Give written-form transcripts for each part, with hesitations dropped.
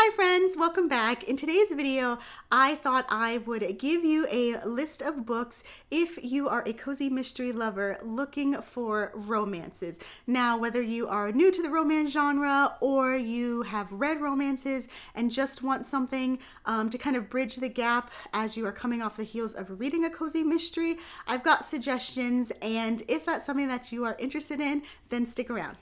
Hi friends, welcome back. In today's video, I thought I would give you a list of books if you are a cozy mystery lover looking for romances. Now, whether you are new to the romance genre or you have read romances and just want something to kind of bridge the gap as you are coming off the heels of reading a cozy mystery, I've got suggestions, and if that's something that you are interested in, then stick around.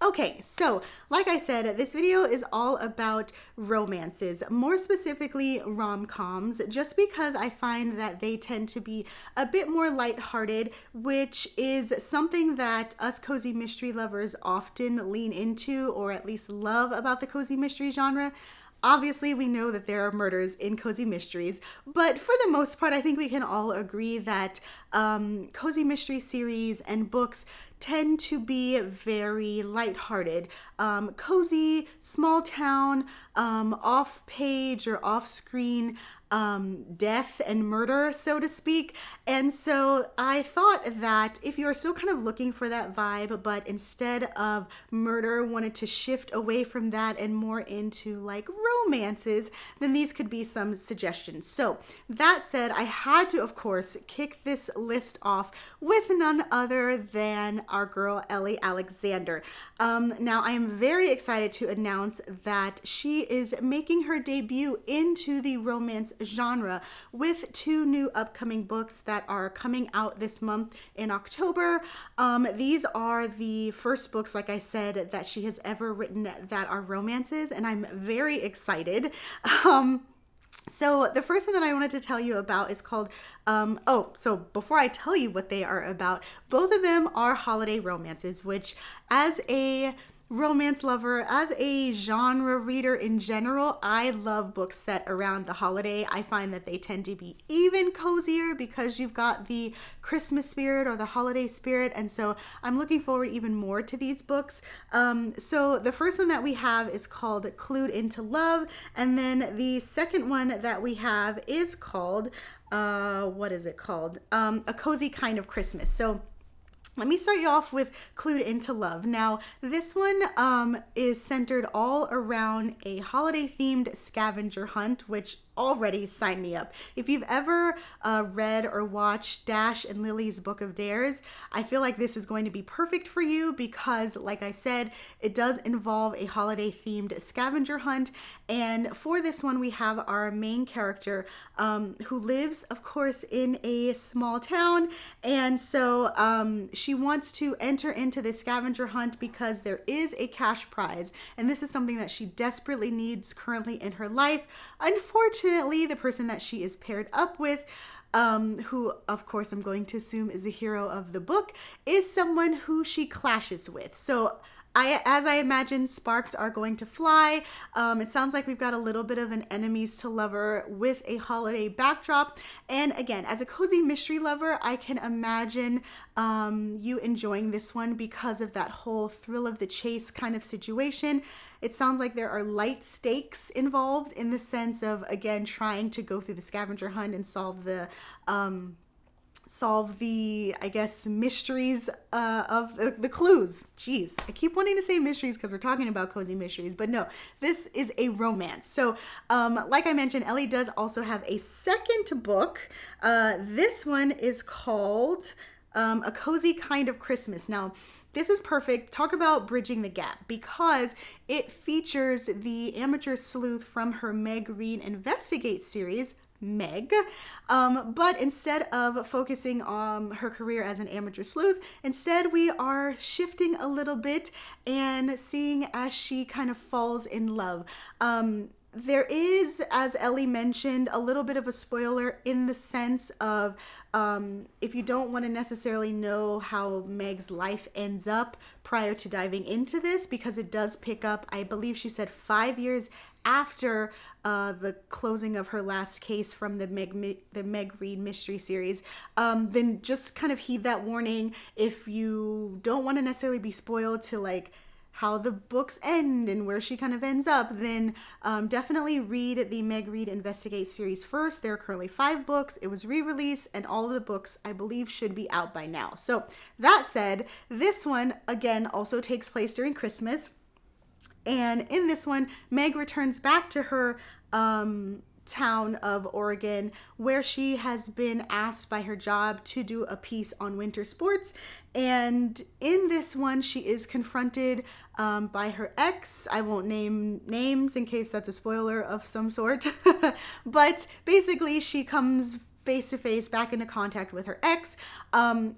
Okay, so like I said, this video is all about romances, more specifically rom-coms, just because I find that they tend to be a bit more lighthearted, which is something that us cozy mystery lovers often lean into, or at least love about the cozy mystery genre. Obviously, we know that there are murders in cozy mysteries, but for the most part, I think we can all agree that cozy mystery series and books tend to be very lighthearted, cozy, small town, off-page or off-screen death and murder, so to speak. And so I thought that if you're still kind of looking for that vibe, but instead of murder wanted to shift away from that and more into like romances, then these could be some suggestions. So that said, I had to, of course, kick this list off with none other than our girl Ellie Alexander. Now I am very excited to announce that she is making her debut into the romance genre with two new upcoming books that are coming out this month in October. These are the first books, like I said, that she has ever written that are romances, and I'm very excited. So the first one that I wanted to tell you about is called, so before I tell you what they are about, both of them are holiday romances, which as a romance lover, as a genre reader in general, I love books set around the holiday. I find that they tend to be even cozier because you've got the Christmas spirit or the holiday spirit, and so I'm looking forward even more to these books. So the first one that we have is called Clued into Love, and then the second one that we have is called, what is it called? A Cozy Kind of Christmas. So let me start you off with Clued into Love. Now, this one is centered all around a holiday-themed scavenger hunt, which already signed me up. If you've ever read or watched Dash and Lily's Book of Dares, I feel like this is going to be perfect for you because, like I said, it does involve a holiday-themed scavenger hunt. And for this one, we have our main character who lives, of course, in a small town. And so she wants to enter into this scavenger hunt because there is a cash prize. And this is something that she desperately needs currently in her life. Unfortunately, the person that she is paired up with, who of course I'm going to assume is the hero of the book, is someone who she clashes with. So as I imagine, sparks are going to fly. It sounds like we've got a little bit of an enemies to lover with a holiday backdrop. And again, as a cozy mystery lover, I can imagine you enjoying this one because of that whole thrill of the chase kind of situation. It sounds like there are light stakes involved in the sense of, again, trying to go through the scavenger hunt and solve the I guess, mysteries of the clues. Jeez, I keep wanting to say mysteries because we're talking about cozy mysteries, but no, this is a romance. So like I mentioned, Ellie does also have a second book. This one is called A Cozy Kind of Christmas. Now, this is perfect. Talk about bridging the gap, because it features the amateur sleuth from her Meg Reed Investigate series, Meg, but instead of focusing on her career as an amateur sleuth, instead we are shifting a little bit and seeing as she kind of falls in love. There is, as Ellie mentioned, a little bit of a spoiler in the sense of if you don't want to necessarily know how Meg's life ends up prior to diving into this, because it does pick up, I believe she said 5 years after the closing of her last case from the Meg Reed mystery series, then just kind of heed that warning if you don't want to necessarily be spoiled to like how the books end and where she kind of ends up, then definitely read the Meg Read Investigate series first. There are currently 5 books. It was re-released, and all of the books, I believe, should be out by now. So that said, this one, again, also takes place during Christmas. And in this one, Meg returns back to her town of Oregon, where she has been asked by her job to do a piece on winter sports. And in this one, she is confronted by her ex. I won't name names in case that's a spoiler of some sort. But basically, she comes face to face back into contact with her ex.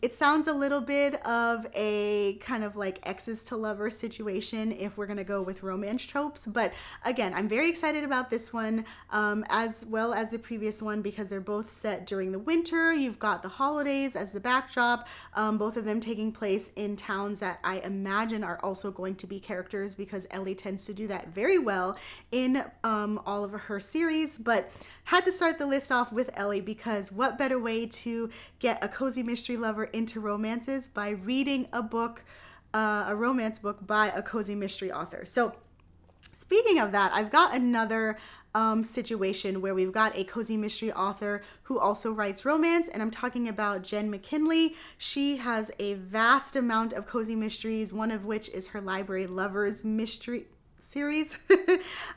It sounds a little bit of a kind of like exes to lover situation if we're gonna go with romance tropes, but again, I'm very excited about this one as well as the previous one because they're both set during the winter. You've got the holidays as the backdrop, both of them taking place in towns that I imagine are also going to be characters because Ellie tends to do that very well in all of her series. But had to start the list off with Ellie because what better way to get a cozy mystery lover into romances by reading a book, a romance book by a cozy mystery author. So speaking of that, I've got another situation where we've got a cozy mystery author who also writes romance, and I'm talking about Jen McKinlay. She has a vast amount of cozy mysteries, one of which is her Library Lovers mystery series.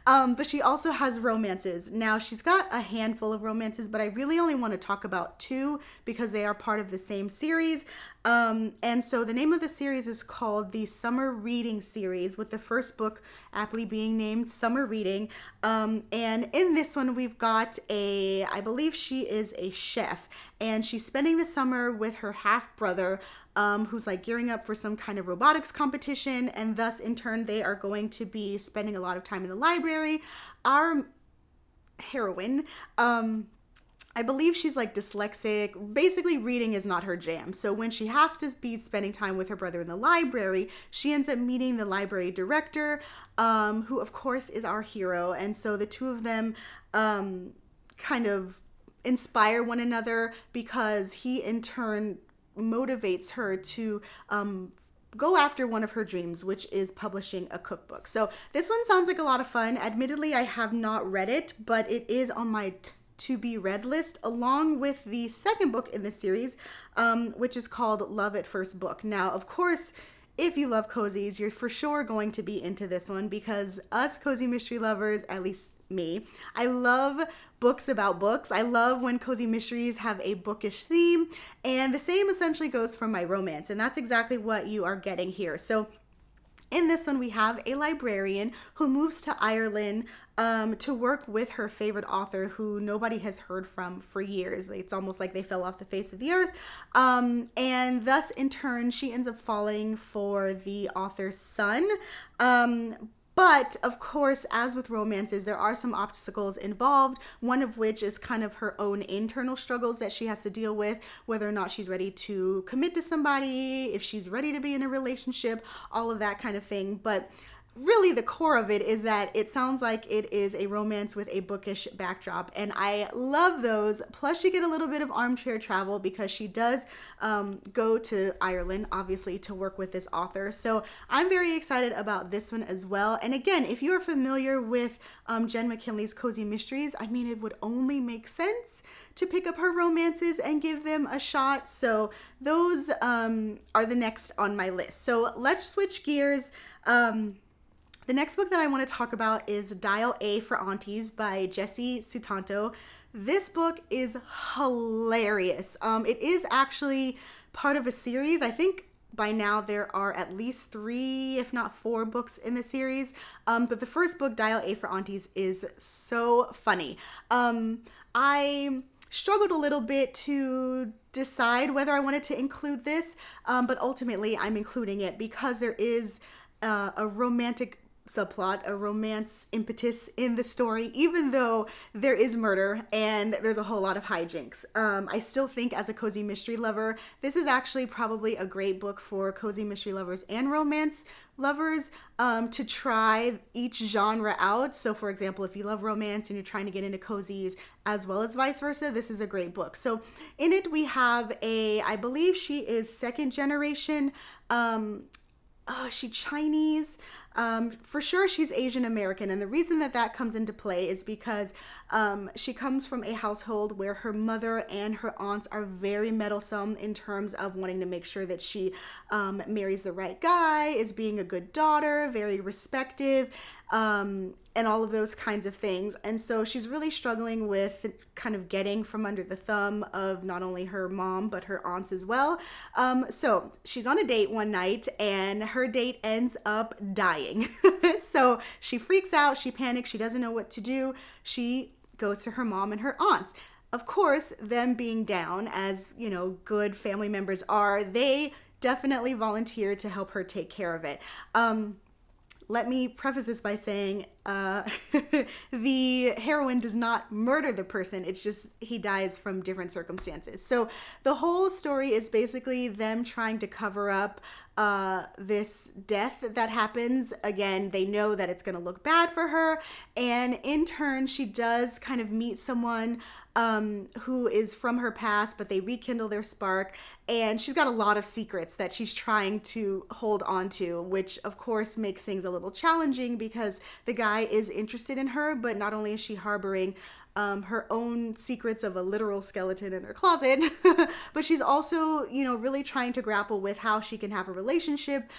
But she also has romances. Now she's got a handful of romances, but I really only want to talk about 2 because they are part of the same series. And so the name of the series is called the Summer Reading series, with the first book aptly being named Summer Reading. And in this one we've got I believe she is a chef, and she's spending the summer with her half brother, who's like gearing up for some kind of robotics competition, and thus in turn they are going to be spending a lot of time in the library. Our heroine, I believe she's like dyslexic. Basically, reading is not her jam. So when she has to be spending time with her brother in the library, she ends up meeting the library director, who of course is our hero. And so the two of them kind of inspire one another because he in turn motivates her to go after one of her dreams, which is publishing a cookbook. So this one sounds like a lot of fun. Admittedly, I have not read it, but it is on my to be read list along with the second book in the series, which is called Love at First Book. Now, of course, if you love cozies, you're for sure going to be into this one because us cozy mystery lovers, at least me, I love books about books. I love when cozy mysteries have a bookish theme, and the same essentially goes for my romance, and that's exactly what you are getting here. So in this one, we have a librarian who moves to Ireland to work with her favorite author who nobody has heard from for years. It's almost like they fell off the face of the earth. And thus, in turn, she ends up falling for the author's son. But of course, as with romances, there are some obstacles involved, one of which is kind of her own internal struggles that she has to deal with, whether or not she's ready to commit to somebody, if she's ready to be in a relationship, all of that kind of thing. But really the core of it is that it sounds like it is a romance with a bookish backdrop, and I love those. Plus you get a little bit of armchair travel because she does go to Ireland, obviously, to work with this author. So I'm very excited about this one as well. And again, if you're familiar with Jen McKinlay's cozy mysteries, I mean, it would only make sense to pick up her romances and give them a shot. So those are the next on my list. So let's switch gears. The next book that I want to talk about is Dial A for Aunties by Jessie Sutanto. This book is hilarious. It is actually part of a series. I think by now there are at least 3, if not 4 books in the series. But the first book, Dial A for Aunties, is so funny. I struggled a little bit to decide whether I wanted to include this, but ultimately I'm including it because there is a romantic subplot, a romance impetus in the story, even though there is murder and there's a whole lot of hijinks. I still think as a cozy mystery lover, this is actually probably a great book for cozy mystery lovers and romance lovers to try each genre out. So for example, if you love romance and you're trying to get into cozies as well as vice versa, this is a great book. So in it we have I believe she is second generation she Chinese? For sure she's Asian American, and the reason that that comes into play is because she comes from a household where her mother and her aunts are very meddlesome in terms of wanting to make sure that she marries the right guy, is being a good daughter, very respective, and all of those kinds of things. And so she's really struggling with kind of getting from under the thumb of not only her mom, but her aunts as well. So she's on a date one night and her date ends up dying. So she freaks out, she panics, she doesn't know what to do. She goes to her mom and her aunts. Of course, them being down, as you know, good family members are, they definitely volunteer to help her take care of it. Let me preface this by saying the heroine does not murder the person. It's just he dies from different circumstances. So the whole story is basically them trying to cover up this death that happens. Again, they know that it's going to look bad for her. And in turn, she does kind of meet someone who is from her past, but they rekindle their spark. And she's got a lot of secrets that she's trying to hold on to, which of course makes things a little challenging because the guy is interested in her, but not only is she harboring her own secrets of a literal skeleton in her closet, but she's also, you know, really trying to grapple with how she can have a relationship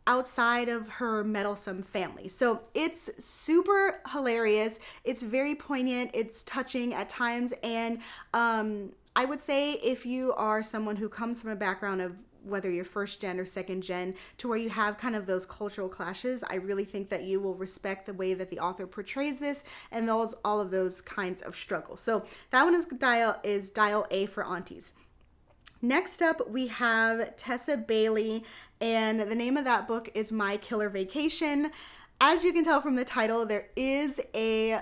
outside of her meddlesome family. So it's super hilarious. It's very poignant. It's touching at times. And I would say if you are someone who comes from a background of whether you're first gen or second gen, to where you have kind of those cultural clashes, I really think that you will respect the way that the author portrays this and all of those kinds of struggles. So that one is dial A for Aunties. Next up, we have Tessa Bailey, and the name of that book is My Killer Vacation. As you can tell from the title, there is a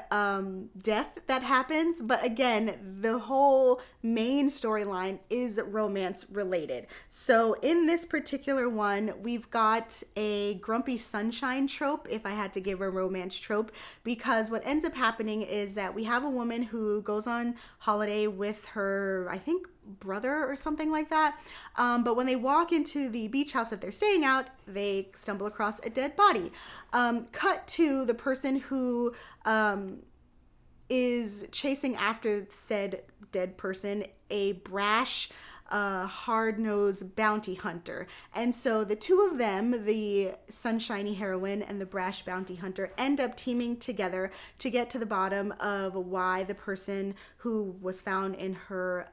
death that happens, but again, the whole main storyline is romance related. So in this particular one, we've got a grumpy sunshine trope, if I had to give a romance trope, because what ends up happening is that we have a woman who goes on holiday with her, I think, brother or something like that. But when they walk into the beach house that they're staying at, they stumble across a dead body. Cut to the person who is chasing after said dead person, a brash, hard-nosed bounty hunter. And so the two of them, the sunshiny heroine and the brash bounty hunter, end up teaming together to get to the bottom of why the person who was found in her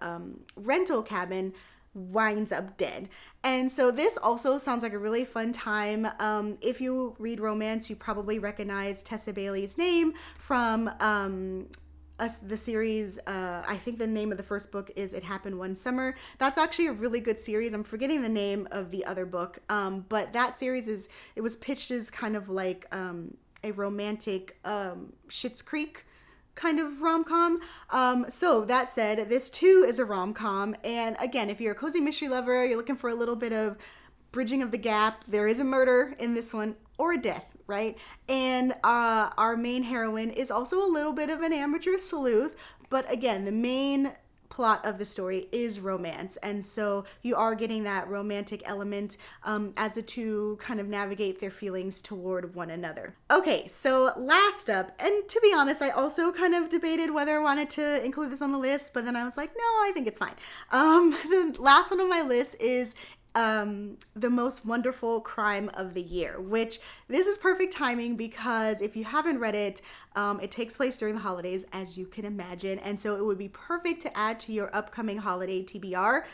rental cabin winds up dead. And so this also sounds like a really fun time. If you read romance, you probably recognize Tessa Bailey's name from the series. I think the name of the first book is It Happened One Summer. That's actually a really good series. I'm forgetting the name of the other book, but that series it was pitched as kind of like a romantic Schitt's Creek kind of rom-com. So that said, this too is a rom-com, and again, if you're a cozy mystery lover, you're looking for a little bit of bridging of the gap, there is a murder in this one, or a death, right? And our main heroine is also a little bit of an amateur sleuth, but again, the main plot of the story is romance, and so you are getting that romantic element as the two kind of navigate their feelings toward one another. Okay, so last up, and to be honest, I also kind of debated whether I wanted to include this on the list, but then I was like, no, I think it's fine. The last one on my list is The Most Wonderful Crime of the Year, which this is perfect timing because if you haven't read it, it takes place during the holidays, as you can imagine, and so it would be perfect to add to your upcoming holiday TBR.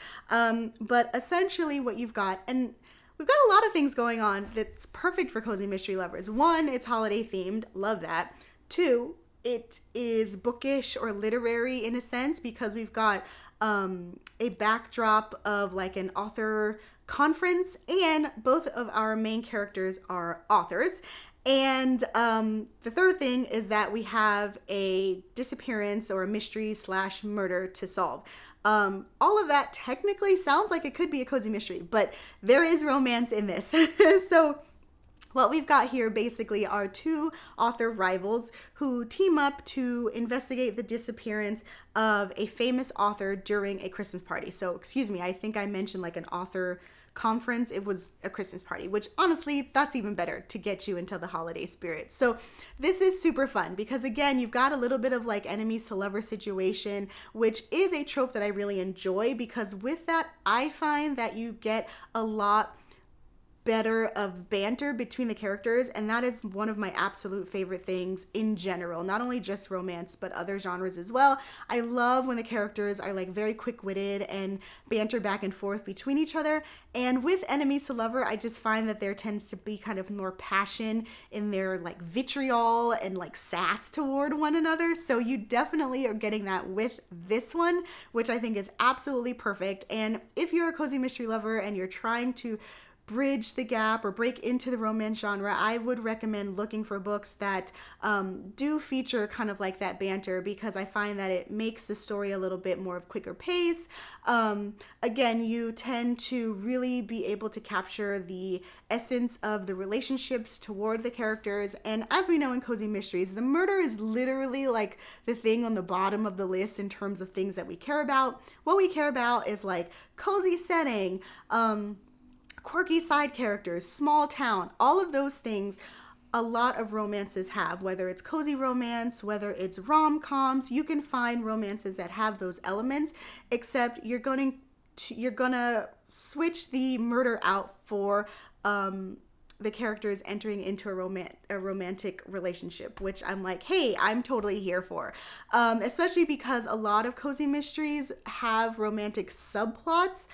But essentially what you've got, and we've got a lot of things going on that's perfect for cozy mystery lovers. One, it's holiday themed, love that. Two, it is bookish or literary in a sense because we've got a backdrop of like an author conference, and both of our main characters are authors. And the third thing is that we have a disappearance or a mystery / murder to solve. All of that technically sounds like it could be a cozy mystery, but there is romance in this. So what we've got here basically are two author rivals who team up to investigate the disappearance of a famous author during a Christmas party. So excuse me, I think I mentioned like an author conference, it was a Christmas party, which honestly, that's even better to get you into the holiday spirit. So this is super fun because again, you've got a little bit of like enemies to lover situation, which is a trope that I really enjoy because with that, I find that you get a lot better of banter between the characters, and that is one of my absolute favorite things in general, not only just romance but other genres as well. I love when the characters are like very quick-witted and banter back and forth between each other. And with enemies to lover, I just find that there tends to be kind of more passion in their like vitriol and like sass toward one another, so you definitely are getting that with this one, which I think is absolutely perfect. And if you're a cozy mystery lover and you're trying to bridge the gap or break into the romance genre, I would recommend looking for books that do feature kind of like that banter, because I find that it makes the story a little bit more of quicker pace. Again, you tend to really be able to capture the essence of the relationships toward the characters. And as we know in cozy mysteries, the murder is literally like the thing on the bottom of the list in terms of things that we care about. What we care about is like cozy setting, quirky side characters, small town, all of those things a lot of romances have, whether it's cozy romance, whether it's rom-coms. You can find romances that have those elements, except you're gonna switch the murder out for the characters entering into a romantic relationship, which I'm like, hey, I'm totally here for. Especially because a lot of cozy mysteries have romantic subplots.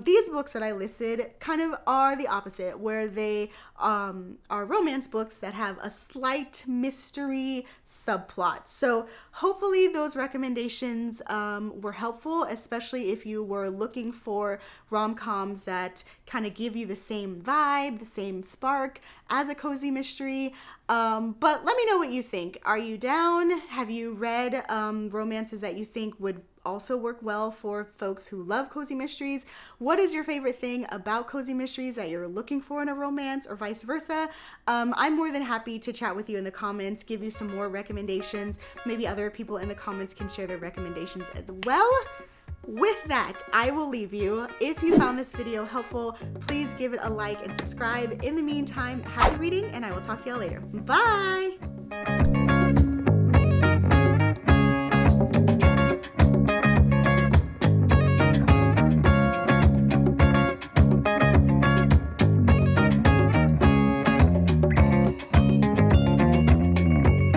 These books that I listed kind of are the opposite, where they are romance books that have a slight mystery subplot. So hopefully those recommendations were helpful, especially if you were looking for rom-coms that kind of give you the same vibe, the same spark as a cozy mystery. But let me know what you think. Are you down? Have you read romances that you think would also work well for folks who love cozy mysteries? What is your favorite thing about cozy mysteries that you're looking for in a romance, or vice versa? I'm more than happy to chat with you in the comments, give you some more recommendations. Maybe other people in the comments can share their recommendations as well. With that, I will leave you. If you found this video helpful, please give it a like and subscribe. In the meantime, happy reading, and I will talk to y'all later. Bye!